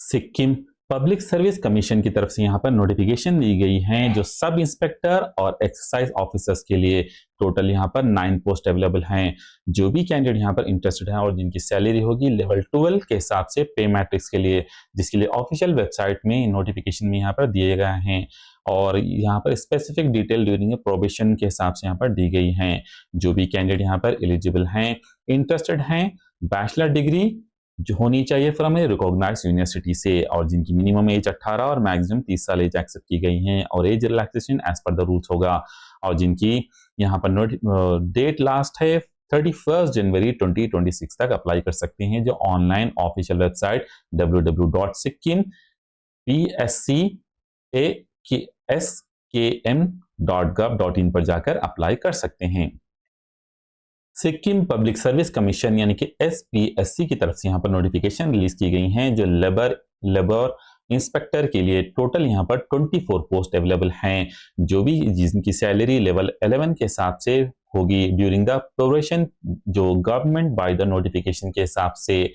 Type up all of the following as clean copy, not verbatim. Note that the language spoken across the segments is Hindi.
सिक्किम पब्लिक सर्विस कमीशन की तरफ से यहाँ पर नोटिफिकेशन दी गई है जो सब इंस्पेक्टर और एक्सरसाइज ऑफिसर्स के लिए टोटल यहाँ पर 9 पोस्ट अवेलेबल हैं। जो भी कैंडिडेट यहाँ पर इंटरेस्टेड हैं और जिनकी सैलरी होगी लेवल 12 के हिसाब से पे मैट्रिक्स के लिए, जिसके लिए ऑफिशियल वेबसाइट में नोटिफिकेशन में यहाँ पर दिए गए हैं और यहाँ पर स्पेसिफिक डिटेल ड्यूरिंग प्रोबेशन के हिसाब से यहाँ पर दी गई हैं। जो भी कैंडिडेट यहाँ पर एलिजिबल हैं, इंटरेस्टेड हैं, बैचलर डिग्री जो होनी चाहिए फ्रॉम ए रिकॉग्नाइज यूनिवर्सिटी से और जिनकी मिनिमम एज 18 और मैक्सिमम 30 साल एज एक्सेप्ट की गई हैं और as relaxation as per the rules होगा और जिनकी यहाँ पर डेट लास्ट है 31 जनवरी 2026 तक अप्लाई कर सकते हैं, जो ऑनलाइन ऑफिशियल वेबसाइट www.sikkimpskm.gov.in पर जाकर अप्लाई कर सकते हैं। सिक्किम पब्लिक सर्विस कमीशन यानी कि SPSC की तरफ से यहाँ पर नोटिफिकेशन रिलीज की गई हैं जो लेबर इंस्पेक्टर के लिए टोटल यहाँ पर 24 पोस्ट अवेलेबल हैं। जो भी जिनकी सैलरी लेवल 11 के हिसाब से होगी ड्यूरिंग द प्रोबेशन जो गवर्नमेंट बाय द नोटिफिकेशन के हिसाब से।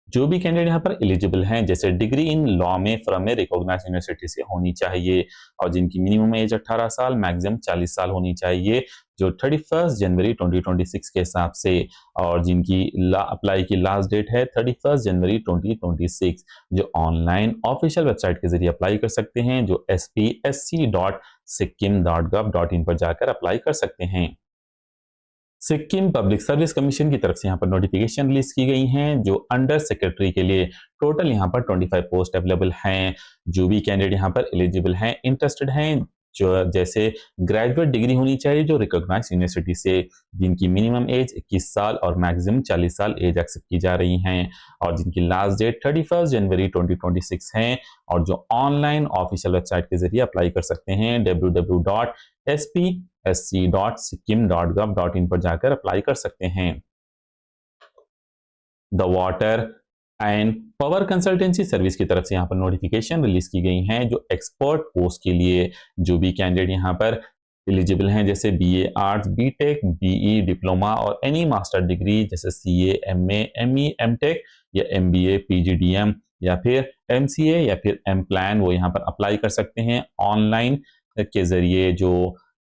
जो भी कैंडिडेट यहाँ पर एलिजिबल हैं जैसे डिग्री इन लॉ में फ्रॉम ए रिकॉग्नाइज यूनिवर्सिटी से होनी चाहिए और जिनकी मिनिमम एज 18 साल मैक्सिमम 40 साल होनी चाहिए जो 31 जनवरी 2026 के हिसाब से और जिनकी अप्लाई की लास्ट डेट है 31 जनवरी 2026 जो ऑनलाइन ऑफिशियल वेबसाइट के जरिए अप्लाई कर सकते हैं जो spsc.sikkim.gov.in पर जाकर अप्लाई कर सकते हैं। सिक्किम पब्लिक सर्विस कमीशन की तरफ से यहाँ पर नोटिफिकेशन रिलीज की गई हैं जो अंडर सेक्रेटरी के लिए टोटल यहाँ पर 25 पोस्ट अवेलेबल हैं। जो भी कैंडिडेट यहाँ पर एलिजिबल हैं, इंटरेस्टेड हैं, जो जैसे ग्रेजुएट डिग्री होनी चाहिए जो रिकॉग्नाइज यूनिवर्सिटी से, जिनकी मिनिमम एज 21 साल और मैक्सिमम 40 साल एज एक्सेप्ट की जा रही हैं और जिनकी लास्ट डेट 31 जनवरी 2026 है और जो ऑनलाइन ऑफिशियल वेबसाइट के जरिए अप्लाई कर सकते हैं www.spsc.sikkim.gov.in पर जाकर अप्लाई कर सकते हैं। The water and power consultancy service की तरफ से यहाँ पर नोटिफिकेशन रिलीज की गई हैं जो एक्सपर्ट पोस्ट के लिए। जो भी कैंडिडेट यहाँ पर एलिजिबल हैं जैसे BA arts, BTech, BE diploma और एनी मास्टर डिग्री जैसे CA, MA, ME, MTech या MBA, PGDM या फिर MCA या फिर M-Plan वो यहाँ पर अप्लाई कर सकते हैं ऑनलाइन के जरिए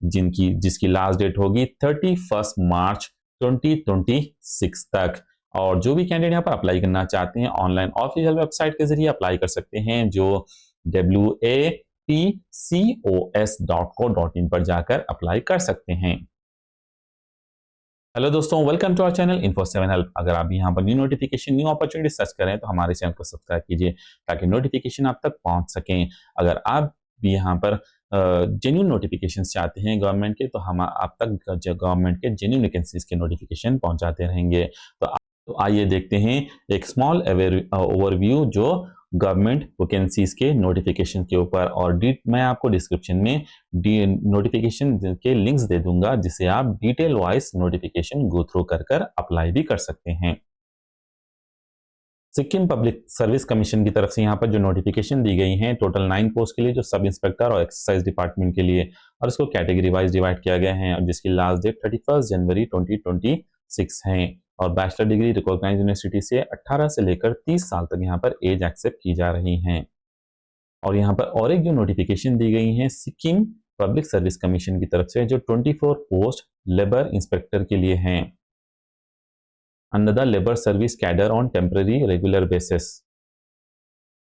जिसकी लास्ट डेट होगी 31 मार्च 2026 तक। और जो भी कैंडिडेट यहाँ पर अप्लाई करना चाहते हैं ऑनलाइन ऑफिशियल वेबसाइट के जरिए अप्लाई कर सकते हैं जो wapcos.co.in पर जाकर अप्लाई कर सकते हैं। हेलो दोस्तों, welcome to our channel info seven help. अगर आप यहाँ पर new notification new opportunity search करें तो हमारे चैनल को सब्सक्राइब कीजिए ताकि नोटिफिकेशन आप तक पहुंच सकें। अगर आप भी यहाँ पर जेन्युइन नोटिफिकेशन चाहते हैं गवर्नमेंट के तो हम आप तक गवर्नमेंट के जेन्युइन वैकेंसीज के नोटिफिकेशन पहुंचाते रहेंगे। तो आइए देखते हैं एक स्मॉल ओवरव्यू जो गवर्नमेंट वैकेंसीज के नोटिफिकेशन के ऊपर और मैं आपको डिस्क्रिप्शन में नोटिफिकेशन के लिंक्स दे दूंगा जिसे आप detail wise notification go through कर अप्लाई भी कर सकते हैं। सिक्किम पब्लिक सर्विस कमीशन की तरफ से यहाँ पर जो नोटिफिकेशन दी गई है टोटल 9 पोस्ट के लिए जो सब इंस्पेक्टर और एक्सरसाइज डिपार्टमेंट के लिए और इसको कैटेगरी वाइज डिवाइड किया गया है और जिसकी लास्ट डेट 31 जनवरी 2026 है और बैचलर डिग्री रिकॉग्नाइज यूनिवर्सिटी से 18 से लेकर 30 साल तक यहाँ पर एज एक्सेप्ट की जा रही हैं। और यहाँ पर और एक जो नोटिफिकेशन दी गई है सिक्किम पब्लिक सर्विस कमीशन की तरफ से जो 24 पोस्ट लेबर इंस्पेक्टर के लिए हैं under the labour service cadre on temporary regular basis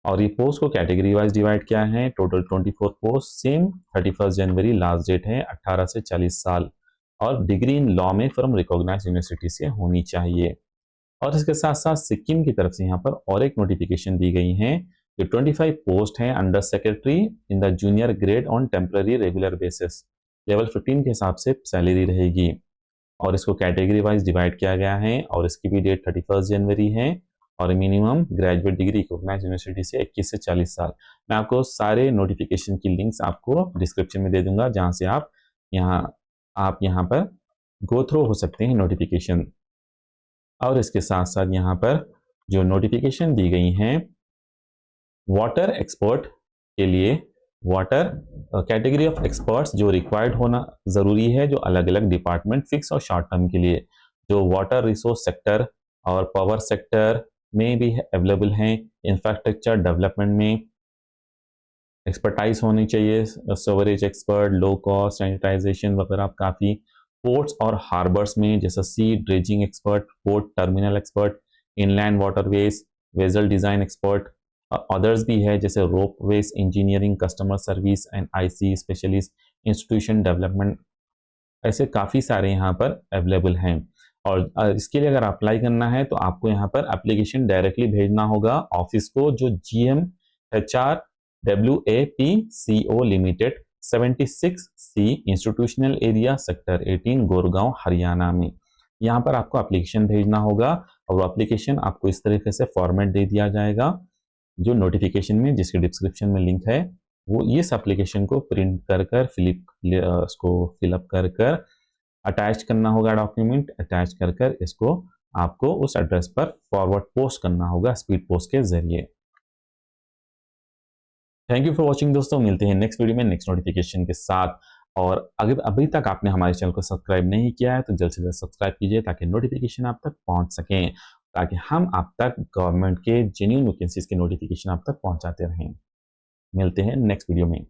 और ये पोस्ट को कैटेगरी वाइज डिवाइड किया है। टोटल 24 पोस्ट सेम 31 जनवरी लास्ट डेट है 18 से 40 साल और डिग्री इन लॉ में फ्रॉम रिकॉग्नाइज यूनिवर्सिटी से होनी चाहिए। और इसके साथ साथ सिक्किम की तरफ से यहाँ पर और एक नोटिफिकेशन दी गई है जो 25 पोस्ट हैं under secretary in the junior grade on temporary regular basis, level 15 के हिसाब से सैलरी रहेगी और इसको कैटेगरी वाइज डिवाइड किया गया है और इसकी भी डेट 31 जनवरी है और minimum graduate degree recognise university से 21 से 40 साल। मैं आपको सारे नोटिफिकेशन की लिंक्स आपको डिस्क्रिप्शन में दे दूंगा जहाँ से आप यहाँ पर गो थ्रू हो सकते हैं नोटिफिकेशन। और इसके साथ साथ यहाँ पर जो नोटिफिकेशन दी गई हैं वाटर एक्सपर्ट के लिए वाटर कैटेगरी ऑफ एक्सपर्ट्स जो रिक्वायर्ड होना ज़रूरी है जो अलग अलग डिपार्टमेंट फिक्स और शॉर्ट टर्म के लिए जो वाटर रिसोर्स सेक्टर और पावर सेक्टर में भी अवेलेबल हैं। इंफ्रास्ट्रक्चर डेवलपमेंट में एक्सपर्टाइज होनी चाहिए, storage expert, low cost sanitization वगैरह काफ़ी। पोर्ट्स और हार्बर्स में जैसा sea dredging expert, port terminal expert, inland waterways, vessel design expert. Others भी है जैसे ropeways engineering, customer service and IC specialist, institution development. ऐसे काफ़ी सारे यहाँ पर अवेलेबल हैं। और इसके लिए अगर अप्लाई करना है तो आपको यहाँ पर एप्लीकेशन डायरेक्टली भेजना होगा ऑफिस को, जो GMHRWAPCO limited 76C institutional area sector 18 Gurgaon Haryana में। यहाँ पर आपको एप्लीकेशन भेजना होगा और वो एप्लीकेशन आपको इस तरीके से फॉर्मेट दे दिया जाएगा जो नोटिफिकेशन में, जिसके डिस्क्रिप्शन में लिंक है। वो इस एप्लीकेशन को प्रिंट कर कर उसको फिलअप कर कर अटैच करना होगा, डॉक्यूमेंट अटैच कर कर इसको आपको उस एड्रेस पर फॉरवर्ड पोस्ट करना होगा स्पीड पोस्ट के जरिए। थैंक यू फॉर वॉचिंग दोस्तों, मिलते हैं नेक्स्ट वीडियो में नेक्स्ट नोटिफिकेशन के साथ। और अगर अभी तक आपने हमारे चैनल को सब्सक्राइब नहीं किया है तो जल्द से जल्द सब्सक्राइब कीजिए ताकि नोटिफिकेशन आप तक पहुंच सकें, ताकि हम आप तक गवर्नमेंट के जेन्युइन वैकेंसीज के नोटिफिकेशन आप तक पहुंचाते रहें। मिलते हैं नेक्स्ट वीडियो में।